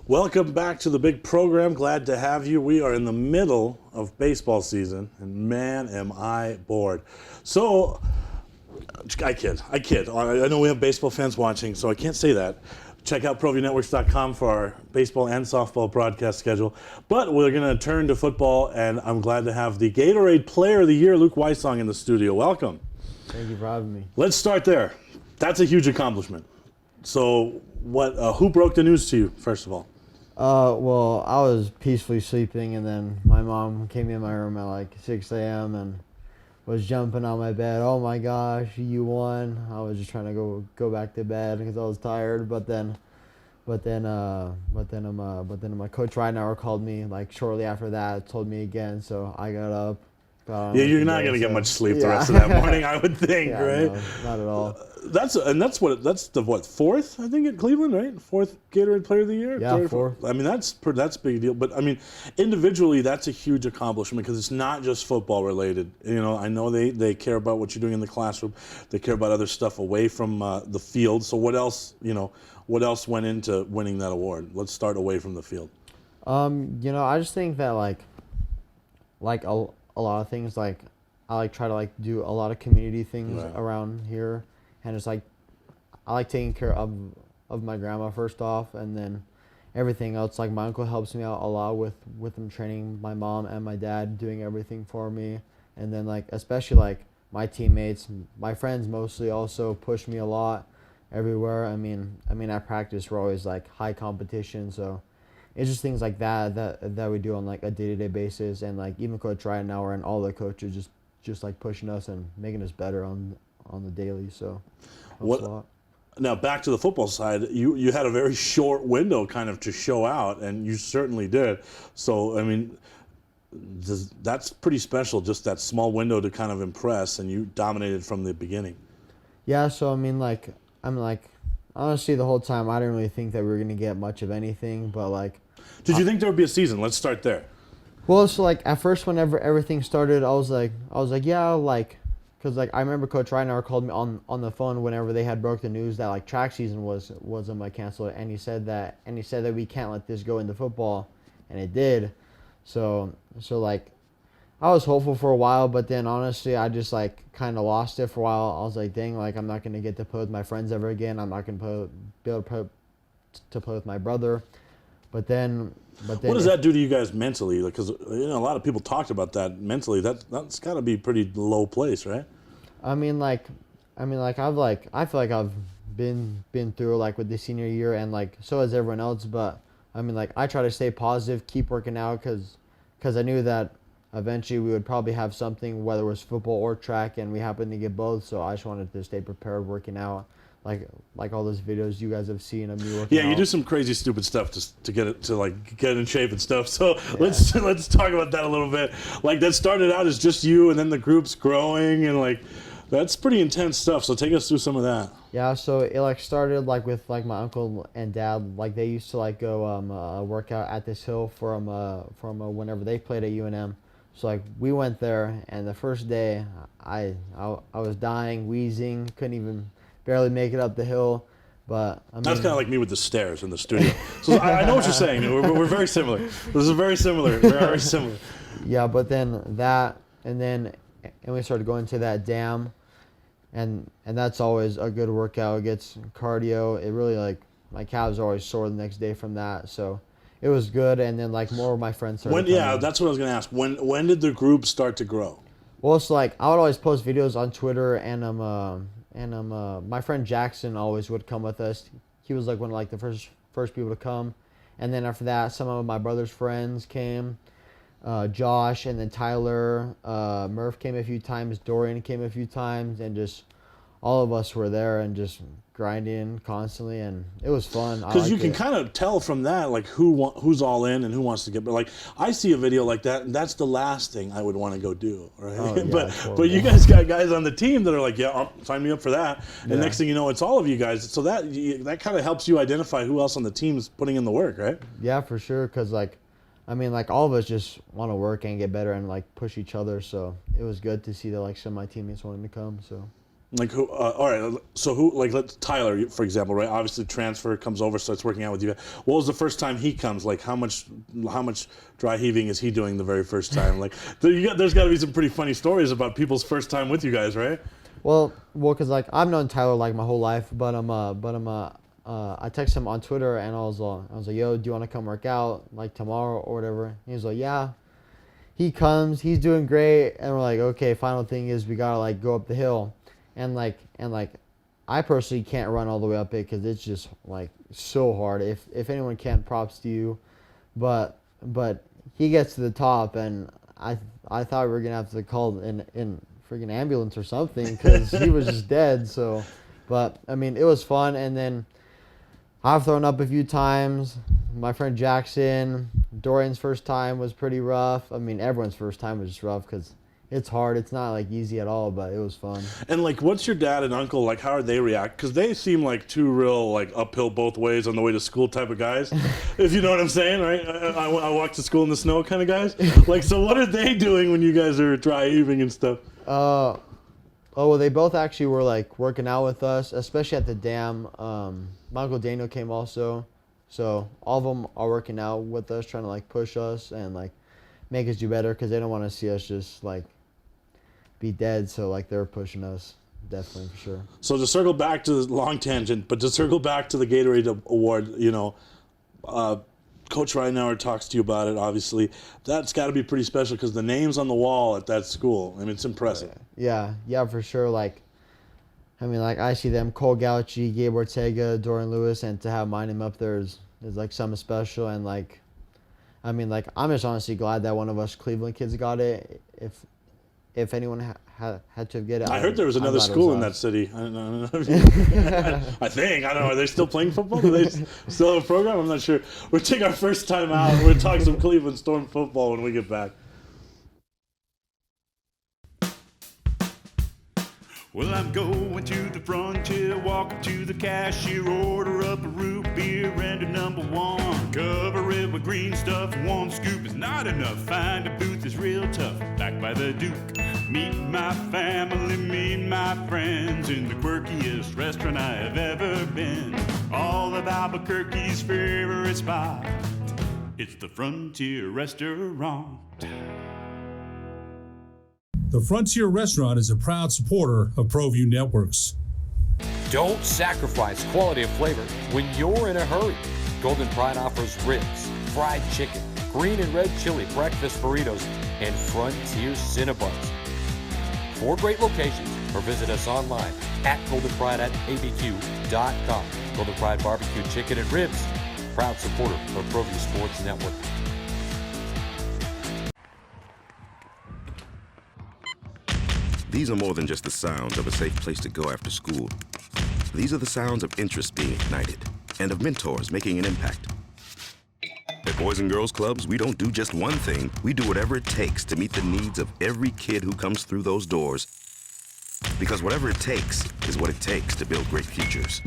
Welcome back to the big program. Glad to have you. We are in the middle of baseball season, and man, am I bored. So, I kid. I know we have baseball fans watching, so I can't say that. Check out ProviewNetworks.com for our baseball and softball broadcast schedule. But we're going to turn to football, and I'm glad to have the Gatorade Player of the Year, Luke Wysong, in the studio. Welcome. Thank you for having me. Let's start there. That's a huge accomplishment. So, who broke the news to you, first of all? Well, I was peacefully sleeping, and then my mom came in my room at like 6 a.m. and was jumping on my bed. Oh my gosh, you won! I was just trying to go back to bed because I was tired. But then my coach Reinauer called me like shortly after that, told me again. So I got up. Yeah, you're not going to get much sleep the rest of that morning, I would think, yeah, right? No, not at all. That's the fourth, I think, at Cleveland, right? Fourth Gatorade Player of the Year? Yeah, fourth. I mean, that's a big deal. But, I mean, individually, that's a huge accomplishment because it's not just football related. You know, I know they care about what you're doing in the classroom. They care about other stuff away from the field. So what else went into winning that award? Let's start away from the field. I just think that like a lot of things, like I like try to like do a lot of community things around here, and it's like I like taking care of my grandma first off, and then everything else. Like my uncle helps me out a lot with him training my mom and my dad, doing everything for me, and then like especially like my teammates, my friends mostly also push me a lot everywhere. I mean at practice we're always like high competition, so it's just things like that we do on like a day-to-day basis, and like even Coach Reinauer and all the coaches just like pushing us and making us better on the daily. So helps a lot. Now back to the football side, you had a very short window kind of to show out, and you certainly did. So I mean, that's pretty special, just that small window to kind of impress, and you dominated from the beginning. Yeah. So I mean, honestly, the whole time I didn't really think that we were gonna get much of anything, but like. Did you think there would be a season? Let's start there. Well, so like at first, whenever everything started, I was like, yeah, like, cause like I remember Coach Reinauer called me on the phone whenever they had broke the news that like track season was canceled, and he said that we can't let this go into football, and it did. So like, I was hopeful for a while, but then honestly, I just like kind of lost it for a while. I was like, dang, like I'm not gonna get to play with my friends ever again. I'm not gonna be able to play with my brother. But then what does that do to you guys mentally? Because a lot of people talked about that mentally. That's got to be a pretty low place, right? I feel like I've been through like with the senior year, and like so has everyone else. But I mean, like I try to stay positive, keep working out, because I knew that eventually we would probably have something, whether it was football or track, and we happened to get both. So I just wanted to stay prepared, working out. Like all those videos you guys have seen of me working out. Yeah, you do some crazy stupid stuff to get in shape and stuff. So yeah. let's talk about that a little bit. Like that started out as just you, and then the group's growing, and like that's pretty intense stuff. So take us through some of that. Yeah, so it like started like with like my uncle and dad. Like they used to like go work out at this hill from whenever they played at UNM. So like we went there, and the first day I was dying, wheezing, couldn't even barely make it up the hill, but I mean, that's kind of like me with the stairs in the studio. So I know what you're saying. We're very similar. This is very similar. Very similar. Yeah, but then that, and we started going to that dam, and that's always a good workout. It gets cardio. It really like my calves are always sore the next day from that. So it was good. And then like more of my friends started Yeah, coming. that's what I was gonna ask. When did the group start to grow? Well, it's like I would always post videos on Twitter, and my friend Jackson always would come with us. He was like one of like the first people to come, and then after that, some of my brother's friends came, Josh, and then Tyler, Murph came a few times, Dorian came a few times, and just all of us were there and just grinding constantly, and it was fun. Because you can kind of tell from that, like who's all in and who wants to get. But like I see a video like that, and that's the last thing I would want to go do, right? Oh, yeah, but you guys got guys on the team that are like, yeah, sign me up for that. And Yeah. next thing you know, it's all of you guys. So that kind of helps you identify who else on the team is putting in the work, right? Yeah, for sure. Because like, I mean, like all of us just want to work and get better and like push each other. So it was good to see that like some of my teammates wanted to come. So. Like who? All right. So who? Like let's Tyler, for example, right? Obviously, transfer comes over, starts working out with you. What was the first time he comes? Like how much dry heaving is he doing the very first time? Like there's got to be some pretty funny stories about people's first time with you guys, right? Well, cause like I've known Tyler like my whole life, but I texted him on Twitter and I was like, yo, do you want to come work out like tomorrow or whatever? He was like, yeah. He comes, he's doing great, and we're like, okay. Final thing is we gotta like go up the hill. And I personally can't run all the way up it because it's just like so hard. If anyone can, props to you. But he gets to the top, and I thought we were gonna have to call in freaking ambulance or something because he was just dead. So, but I mean it was fun. And then I've thrown up a few times. My friend Jackson, Dorian's first time was pretty rough. I mean everyone's first time was just rough because it's hard. It's not like easy at all, but it was fun. And like, what's your dad and uncle like? How are they react? Because they seem like two real like uphill both ways on the way to school type of guys, if you know what I'm saying, right? I walk to school in the snow kind of guys. Like, so what are they doing when you guys are dry heaving and stuff? Oh well, they both actually were like working out with us, especially at the dam. My uncle Daniel came also, so all of them are working out with us, trying to like push us and like make us do better because they don't want to see us just like be dead. So like they're pushing us, definitely, for sure. So to circle back to the long tangent, but to circle back to the Gatorade Award, you know, Coach Reinauer talks to you about it, obviously. That's got to be pretty special because the names on the wall at that school, I mean, it's impressive. Yeah, for sure. Like, I mean, like I see them, Cole Gauchi, Gabe Ortega, Dorian Lewis, and to have my name up there is like something special. And like, I mean, like I'm just honestly glad that one of us Cleveland kids got it. If anyone had to get it, I heard there was another school in that city. I don't know. I think. I don't know. Are they still playing football? Do they still have a program? I'm not sure. We'll take our first time out. We'll talk some Cleveland Storm football when we get back. Well, I'm going to the frontier, walking to the cashier, order up a root beer and a number one. Cover it with green stuff, one scoop is not enough. Find a booth is real tough, back by the Duke. Meet my family, meet my friends in the quirkiest restaurant I have ever been. All of Albuquerque's favorite spot, it's the Frontier Restaurant. The Frontier Restaurant is a proud supporter of Proview Networks. Don't sacrifice quality of flavor when you're in a hurry. Golden Pride offers ribs, fried chicken, green and red chili breakfast burritos, and Frontier Cinnabons. 4 great locations, or visit us online at goldenpride@abq.com. Golden Pride Barbecue Chicken and Ribs, proud supporter of Proview Sports Network. These are more than just the sounds of a safe place to go after school. These are the sounds of interest being ignited and of mentors making an impact. At Boys and Girls Clubs, we don't do just one thing. We do whatever it takes to meet the needs of every kid who comes through those doors. Because whatever it takes is what it takes to build great futures.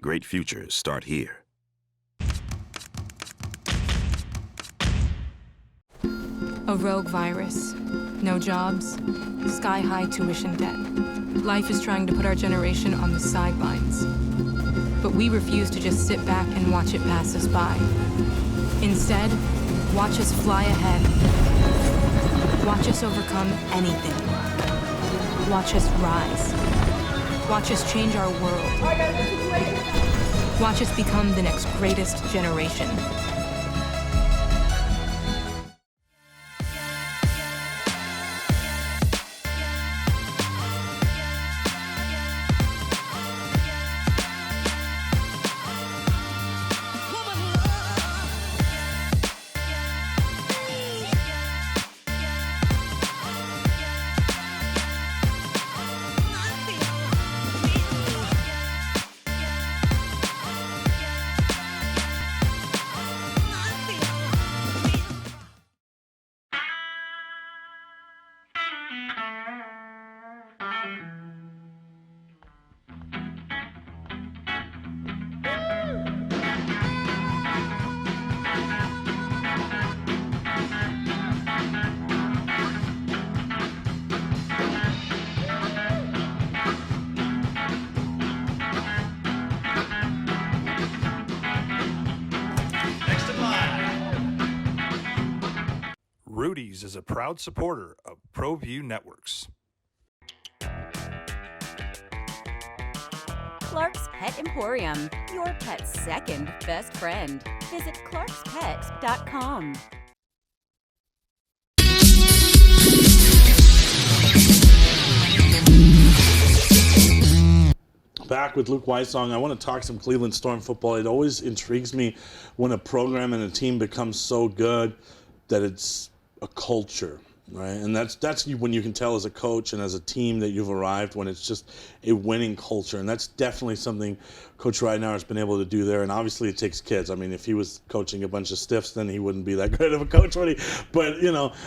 Great futures start here. A rogue virus. No jobs. Sky-high tuition debt. Life is trying to put our generation on the sidelines. But we refuse to just sit back and watch it pass us by. Instead, watch us fly ahead. Watch us overcome anything. Watch us rise. Watch us change our world. Watch us become the next greatest generation. Rudy's is a proud supporter of Proview Networks. Clark's Pet Emporium, your pet's second best friend. Visit clarkspet.com. Back with Luke Wysong. I want to talk some Cleveland Storm football. It always intrigues me when a program and a team becomes so good that it's a culture, right? And that's when you can tell as a coach and as a team that you've arrived, when it's just a winning culture. And that's definitely something Coach Ridenour has been able to do there. And obviously it takes kids. I mean, if he was coaching a bunch of stiffs, then he wouldn't be that great of a coach, would he? But,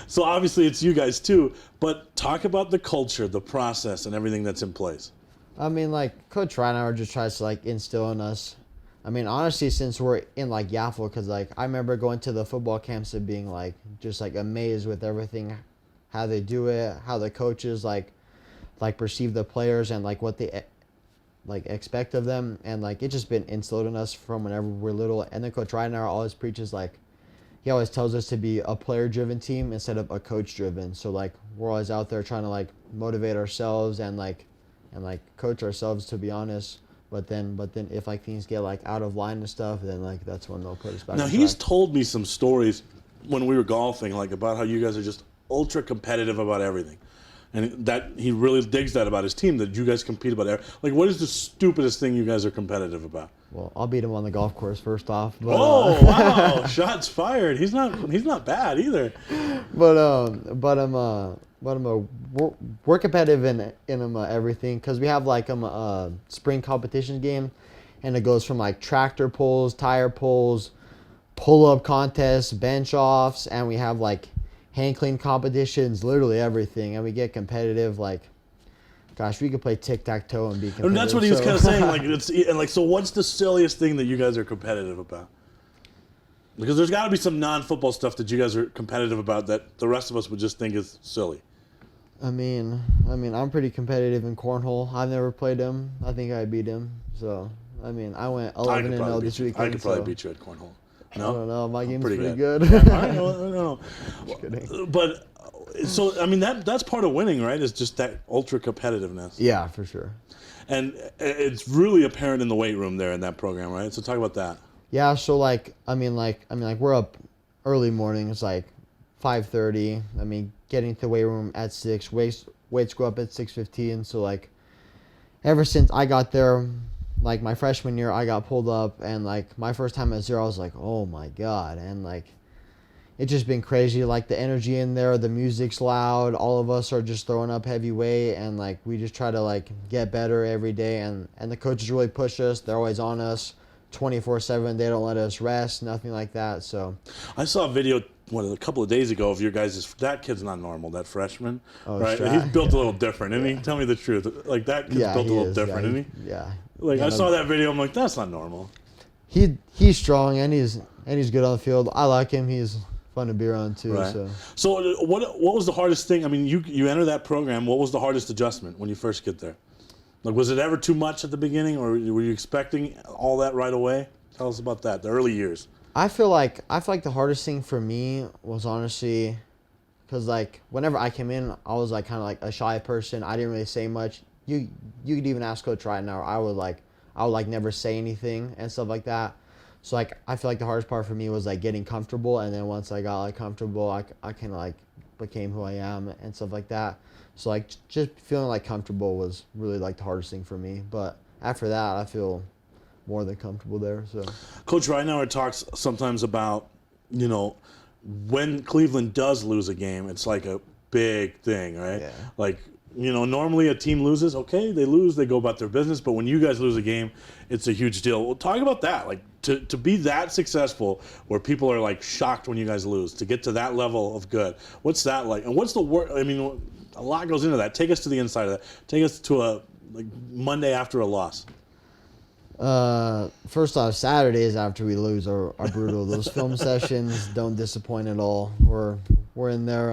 so obviously it's you guys too. But talk about the culture, the process, and everything that's in place. I mean, Coach Ridenour just tries to, instill in us. I mean, honestly, since we're in, Yaffle, because, I remember going to the football camps and being, just, amazed with everything, how they do it, how the coaches, perceive the players and, what they, expect of them. And, it's just been instilled in us from whenever we're little. And then Coach Ridenour always preaches, he always tells us to be a player-driven team instead of a coach-driven. So, we're always out there trying to, motivate ourselves and coach ourselves, to be honest. But then if things get out of line and stuff, then that's when they'll put us back. Now he's told me some stories when we were golfing, about how you guys are just ultra competitive about everything, and that he really digs that about his team, that you guys compete about everything. What is the stupidest thing you guys are competitive about? Well, I'll beat him on the golf course first off. But, wow! Shots fired. He's not bad either. We're competitive in everything, because we have a spring competition game, and it goes from tractor pulls, tire pulls, pull-up contests, bench offs, and we have hand clean competitions, literally everything, and we get competitive. Gosh, we could play tic-tac-toe and be competitive. And that's what he was kind of saying. So what's the silliest thing that you guys are competitive about? Because there's got to be some non-football stuff that you guys are competitive about that the rest of us would just think is silly. I mean, I'm pretty competitive in cornhole. I've never played him. I think I beat him. So, I went 11-0 this weekend. I could probably beat you at cornhole. No? I don't know. My game's pretty good. good. I know. Just kidding. But, so, that's part of winning, right? Is just that ultra competitiveness. Yeah, for sure. And it's really apparent in the weight room there in that program, right? So talk about that. Yeah, so we're up early mornings, 5:30. Getting to the weight room at 6. Weights go up at 6:15. So ever since I got there, my freshman year, I got pulled up, and my first time at 0, I was oh my god, and it's just been crazy. The energy in there, the music's loud. All of us are just throwing up heavy weight, and we just try to get better every day. And the coaches really push us. They're always on us 24/7. They don't let us rest, nothing like that. So I saw a video a couple of days ago of your guys'. That kid's not normal, that freshman, right? He's built a little different, isn't he? Tell me the truth. That kid's built a little different, isn't he? Yeah. I saw that video. I'm that's not normal. He's strong, and he's good on the field. I like him. He's fun to be around too. Right. So what was the hardest thing? You enter that program. What was the hardest adjustment when you first get there? Was it ever too much at the beginning, or were you expecting all that right away? Tell us about that, the early years. I feel like the hardest thing for me was honestly, because whenever I came in, I was kind of a shy person. I didn't really say much. You could even ask Coach Ridenour. I would never say anything and stuff like that. So I feel the hardest part for me was getting comfortable, and then once I got comfortable, I kind of became who I am and stuff like that. So just feeling comfortable was really the hardest thing for me. But after that, I feel more than comfortable there. So Coach Ridenour talks sometimes about, when Cleveland does lose a game, it's a big thing, right? Yeah. Normally a team loses, okay, they lose, they go about their business, but when you guys lose a game, it's a huge deal. Well, talk about that. To be that successful where people are shocked when you guys lose, to get to that level of good. What's that like? And what's the work? A lot goes into that. Take us to the inside of that. Take us to a Monday after a loss. First off, Saturdays after we lose are brutal. Those film sessions don't disappoint at all. We're in there.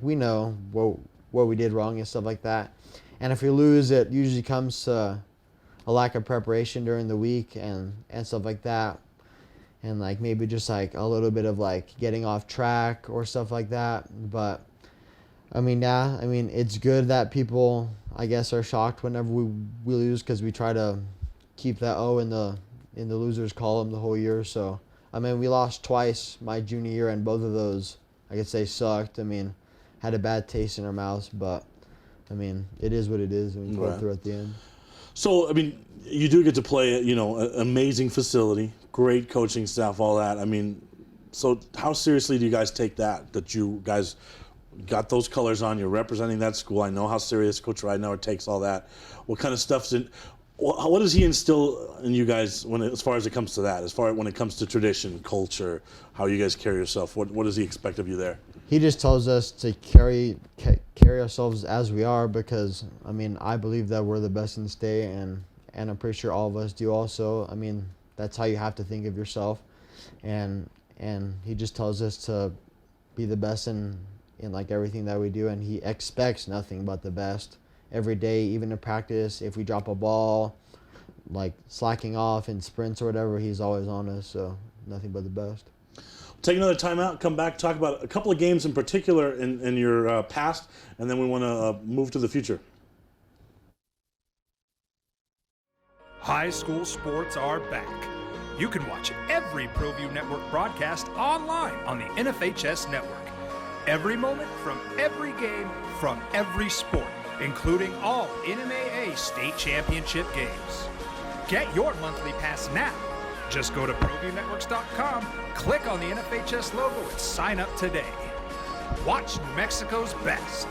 We know what we did wrong and stuff like that. And if we lose, it usually comes to a lack of preparation during the week and stuff like that. and like maybe just like a little bit of like getting off track or stuff like that. But I mean, yeah, I mean, it's good that people, I guess, are shocked whenever we lose, because we try to keep that O in the losers column the whole year. So I mean, we lost twice my junior year, and both of those I could say sucked. I mean, had a bad taste in our mouths, but I mean, it is what it is, and we pulled through at the end. So, I mean, you do get to play at, you know, an amazing facility, great coaching staff, all that. I mean, so how seriously do you guys take that you guys got those colors on, you're representing that school? I know how serious Coach Ridenauer takes all that. What kind of stuff's in, what does he instill in you guys as far as it comes to that, as far as when it comes to tradition, culture, how you guys carry yourself? What does he expect of you there? He just tells us to carry ourselves as we are, because I mean, I believe that we're the best in the state, and I'm pretty sure all of us do also. I mean, that's how you have to think of yourself, and he just tells us to be the best in like everything that we do, and he expects nothing but the best every day, even in practice. If we drop a ball, like slacking off in sprints or whatever, he's always on us, so nothing but the best. Take another time out, come back, talk about a couple of games in particular in your past, and then we want to move to the future. High school sports are back. You can watch every Proview Network broadcast online on the NFHS network. Every moment from every game from every sport, including all NMAA state championship games. Get your monthly pass now. Just go to ProviewNetworks.com, click on the NFHS logo, and sign up today. Watch New Mexico's best.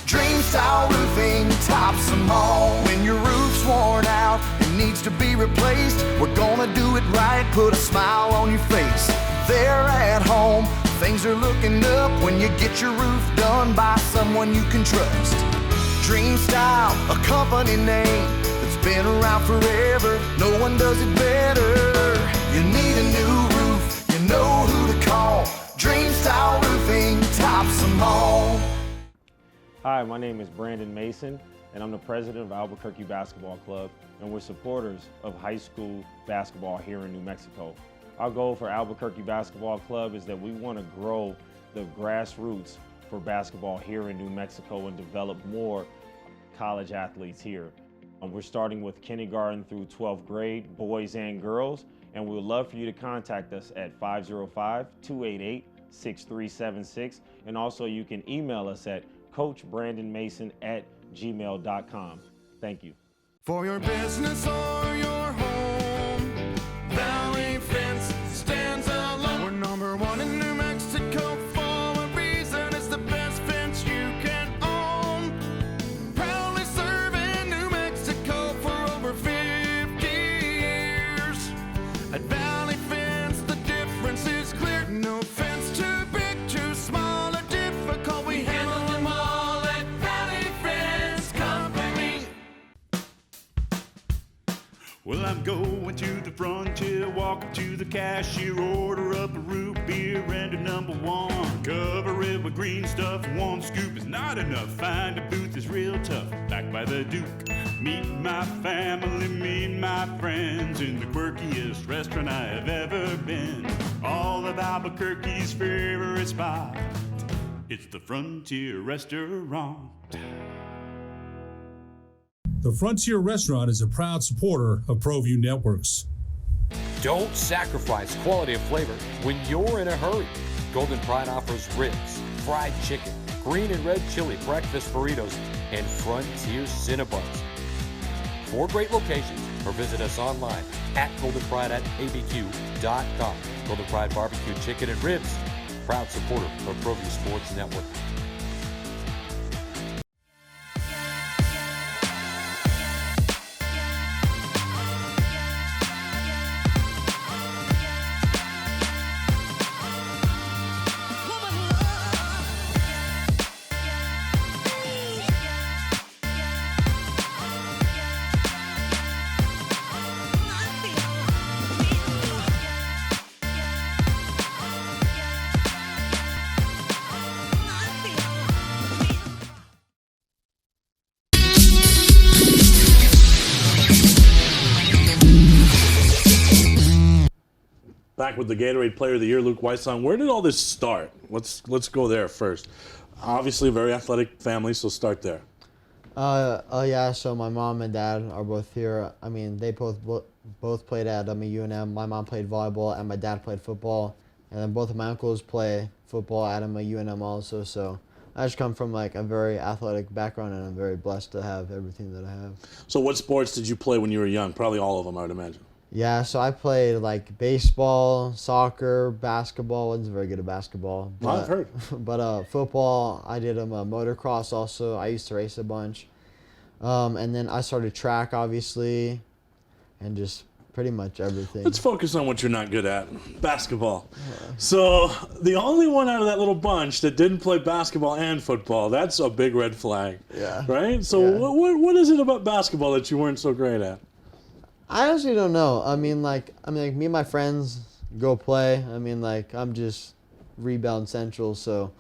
Dream Style Roofing tops them all. When your roof's worn out and needs to be replaced, we're gonna do it right, put a smile on your face. They're at home, things are looking up when you get your roof done by someone you can trust. Dream Style, a company name been around forever, no one does it better. You need a new roof, you know who to call. Dream Style Roofing tops them all. Hi, my name is Brandon Mason, and I'm the president of Albuquerque Basketball Club, and we're supporters of high school basketball here in New Mexico. Our goal for Albuquerque Basketball Club is that we want to grow the grassroots for basketball here in New Mexico and develop more college athletes here. We're starting with kindergarten through 12th grade, boys and girls, and we would love for you to contact us at 505-288-6376, and also you can email us at coachbrandonmason@gmail.com. Thank you. For your business or your home, Valley Fence stands alone. We're number one in New Mexico for a reason. It's the best fence you can own. Proudly serving New Mexico for over 50 years. At Valley Fence, the difference is clear. No fence too big, too small, or difficult. We handle them all at Valley Fence Company. Well, I'm going to the frontier, walking to the cashier, order up a root beer and a number one. Cover it with green stuff, one scoop is not enough. Find a booth is real tough, back by the Duke. Meet my family, meet my friends in the quirkiest restaurant I have ever been. All of Albuquerque's favorite spot, it's the Frontier Restaurant. The Frontier Restaurant is a proud supporter of Proview Networks. Don't sacrifice quality of flavor when you're in a hurry. Golden Pride offers ribs, fried chicken, green and red chili breakfast burritos, and Frontier Cinnabons. 4 great locations, or visit us online at goldenpride@abq.com. Golden Pride Barbecue Chicken and Ribs, proud supporter of Proview Sports Network. back with the Gatorade Player of the Year, Luke Wysong. Where did all this start? Let's go there first. Obviously, a very athletic family, so start there. Yeah, so my mom and dad are both here. I mean, they both played at UNM. My mom played volleyball, and my dad played football. And then both of my uncles play football at UNM also. So I just come from like a very athletic background, and I'm very blessed to have everything that I have. So what sports did you play when you were young? Probably all of them, I would imagine. Yeah, so I played like baseball, soccer, basketball. Wasn't very good at basketball. But, I've heard. But football, I did motocross also. I used to race a bunch. And then I started track, obviously, and just pretty much everything. Let's focus on what you're not good at, basketball. So the only one out of that little bunch that didn't play basketball and football, that's a big red flag. Yeah. Right? So what is it about basketball that you weren't so great at? I honestly don't know. I mean, like me and my friends go play. I mean, like I'm just rebound central. So,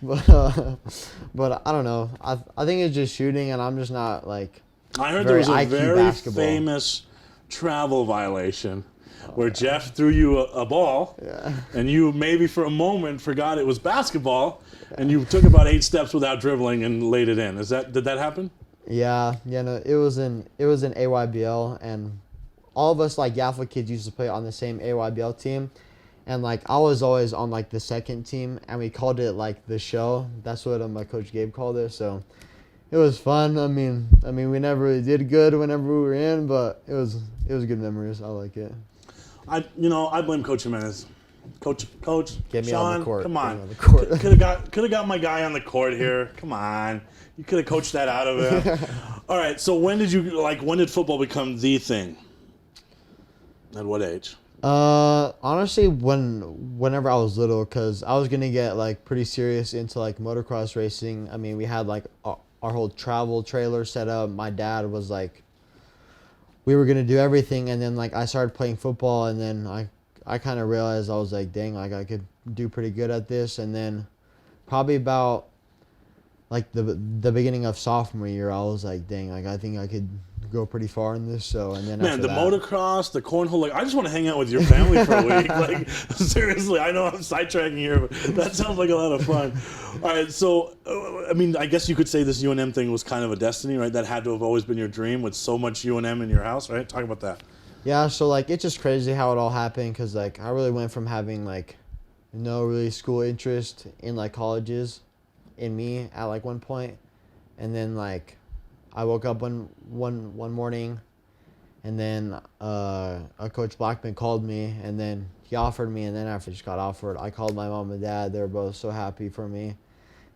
but I don't know. I think it's just shooting, and I'm just not like. I heard there was a IQ very basketball. famous travel violation where Jeff threw you a ball, and you maybe for a moment forgot it was basketball, and you took about 8 steps without dribbling and laid it in. Did that happen? Yeah, no, it was in AYBL, and all of us like Yaffa kids used to play on the same AYBL team, and like I was always on like the second team, and we called it like the show. That's what my coach Gabe called it. So it was fun. I mean we never really did good whenever we were in, but it was good memories. I like it. I blame Coach Jimenez. Coach, Get me Sean, on the court. come on. Get me on the court. Could have got my guy on the court here. Come on, you could have coached that out of him. All right. So when did football become the thing? At what age? Honestly, whenever I was little, because I was gonna get like pretty serious into like motocross racing. I mean, we had like our whole travel trailer set up. My dad was like, we were gonna do everything, and then like I started playing football, and then I kind of realized I was like, dang, like I could do pretty good at this, and then probably about like the beginning of sophomore year, I was like, dang, like I think I could go pretty far in this. So and then Man, after motocross, the cornhole, like I just want to hang out with your family for a week. Like seriously, I know I'm sidetracking here, but that sounds like a lot of fun. All right, so I mean, I guess you could say this UNM thing was kind of a destiny, right? That had to have always been your dream with so much UNM in your house, right? Talk about that. Yeah, so like it's just crazy how it all happened, because like I really went from having like no really school interest in like colleges in me at like one point, and then like I woke up one morning, and then Coach Blackman called me, and then he offered me, and then after I just got offered, I called my mom and dad. They were both so happy for me,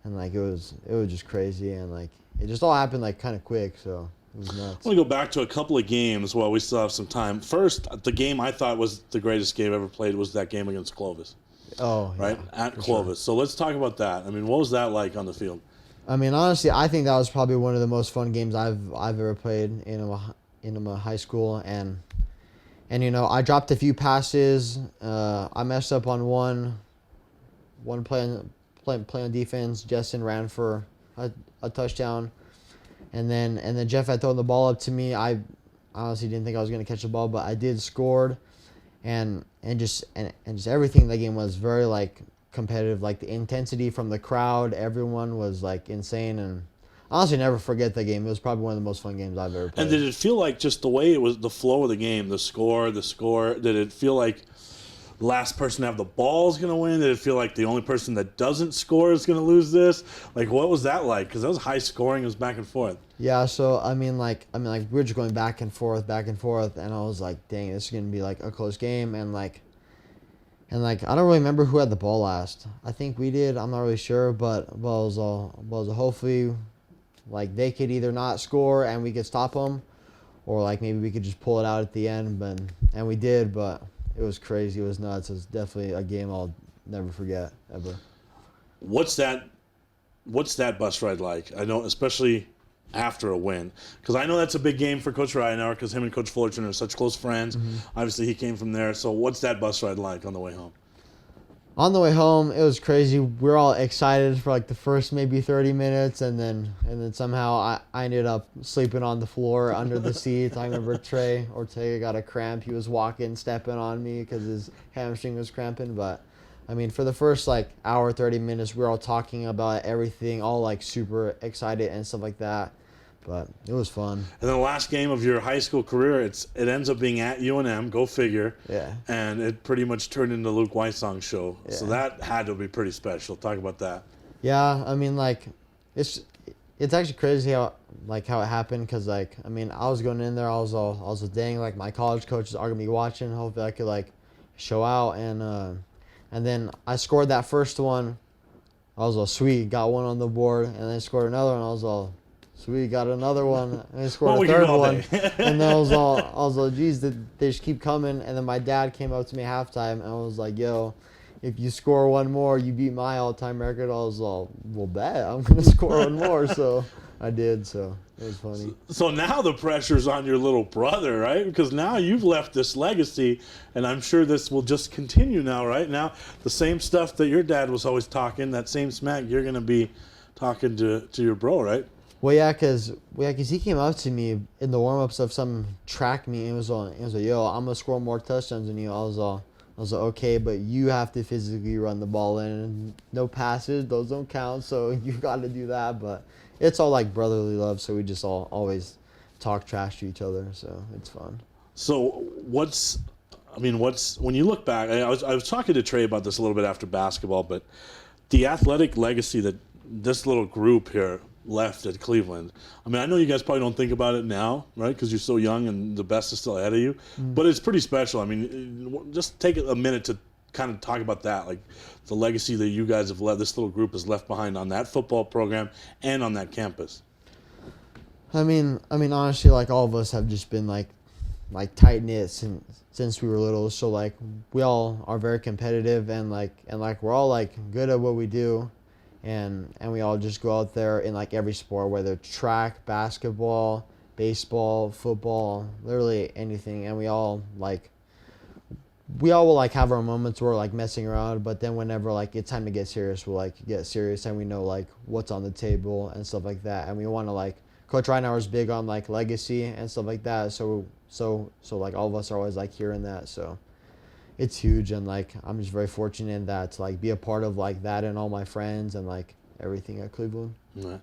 and like it was just crazy, and like it just all happened like kind of quick, so it was nuts. I want to go back to a couple of games while we still have some time. First, the game I thought was the greatest game ever played was that game against Clovis. Oh, right, yeah, at Clovis. Sure. So let's talk about that. I mean, what was that like on the field? I mean, honestly, I think that was probably one of the most fun games I've ever played in a high school, and I dropped a few passes. I messed up on one play on defense. Justin ran for a touchdown, and then Jeff had thrown the ball up to me. I honestly didn't think I was going to catch the ball, but I did scored, and just everything in the game was very like competitive. Like the intensity from the crowd, everyone was like insane, and honestly never forget that game. It was probably one of the most fun games I've ever played. And did it feel like just the way it was, the flow of the game, the score, did it feel like the last person to have the ball is going to win? Did it feel like the only person that doesn't score is going to lose this? Like, what was that like? Because that was high scoring. It was back and forth. Yeah, so I mean, we were just going back and forth, and I was like, dang, this is going to be like a close game, and I don't really remember who had the ball last. I think we did. I'm not really sure, but it was hopefully like they could either not score and we could stop them, or like maybe we could just pull it out at the end. And we did, but it was crazy. It was nuts. It was definitely a game I'll never forget ever. What's that bus ride like? I know, especially after a win, because I know that's a big game for Coach Ryan, because him and Coach Fullerton are such close friends. Mm-hmm. Obviously, he came from there. So what's that bus ride like on the way home? On the way home, it was crazy. We were all excited for like the first maybe 30 minutes, and then somehow I ended up sleeping on the floor under the seats. I remember Trey Ortega got a cramp. He was stepping on me because his hamstring was cramping. But I mean, for the first like hour, 30 minutes, we were all talking about everything, all like super excited and stuff like that. But it was fun. And then the last game of your high school career, it ends up being at UNM, go figure. Yeah. And it pretty much turned into Luke Wysong show. Yeah. So that had to be pretty special. Talk about that. Yeah, I mean, like, it's actually crazy how it happened, because, like, I mean, I was going in there, I was dang, like, my college coaches are going to be watching, hopefully I could, like, show out, and then I scored that first one. I was all, sweet, got one on the board, and then I scored another one, I was all, sweet, got another one, and I scored a third one, and then I was all, geez, they just keep coming, and then my dad came up to me at halftime, and I was like, yo, if you score one more, you beat my all-time record. I was all, well, bet, I'm going to score one more, so I did, so it was funny. So now the pressure's on your little brother, right? Because now you've left this legacy, and I'm sure this will just continue now, right? Now, the same stuff that your dad was always talking, that same smack, you're going to be talking to your bro, right? Well, yeah, cause he came up to me in the warm-ups of some track meet, and he was like, yo, I'm going to score more touchdowns than you. I was like, okay, but you have to physically run the ball in, and no passes, those don't count, so you got to do that. But it's all like brotherly love, so we just all always talk trash to each other, so it's fun. So when you look back, I was talking to Trey about this a little bit after basketball, but the athletic legacy that this little group here left at Cleveland. I mean, I know you guys probably don't think about it now, right? Because you're so young and the best is still ahead of you. But it's pretty special. I mean, just take a minute to kind of talk about that, like the legacy that you guys have left, this little group has left behind on that football program and on that campus. I mean, honestly, like, all of us have just been like tight knit since we were little. So like, we all are very competitive, and we're all like good at what we do. And we all just go out there in like every sport, whether it's track, basketball, baseball, football, literally anything. And we all will like have our moments where we're like messing around, but then whenever like it's time to get serious, we'll like get serious, and we know like what's on the table and stuff like that. And we want to like, Coach Reinauer is big on like legacy and stuff like that. So like all of us are always like hearing that. So it's huge, and like I'm just very fortunate in that to like be a part of like that and all my friends and like everything at Cleveland. Right.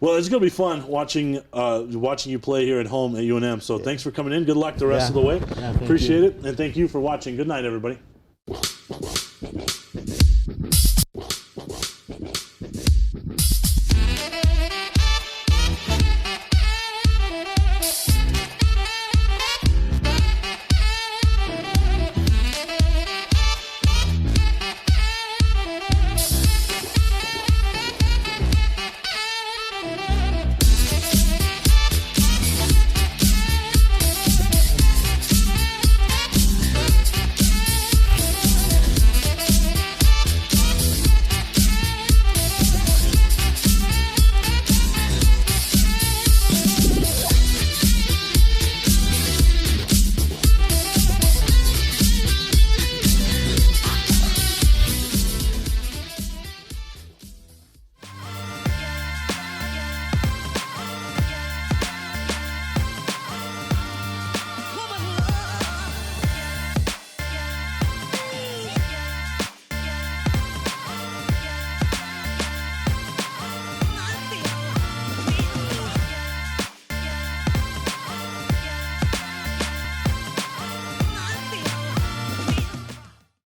Well, it's gonna be fun watching you play here at home at UNM. So thanks for coming in. Good luck the rest of the way. Yeah, Appreciate it, and thank you for watching. Good night, everybody.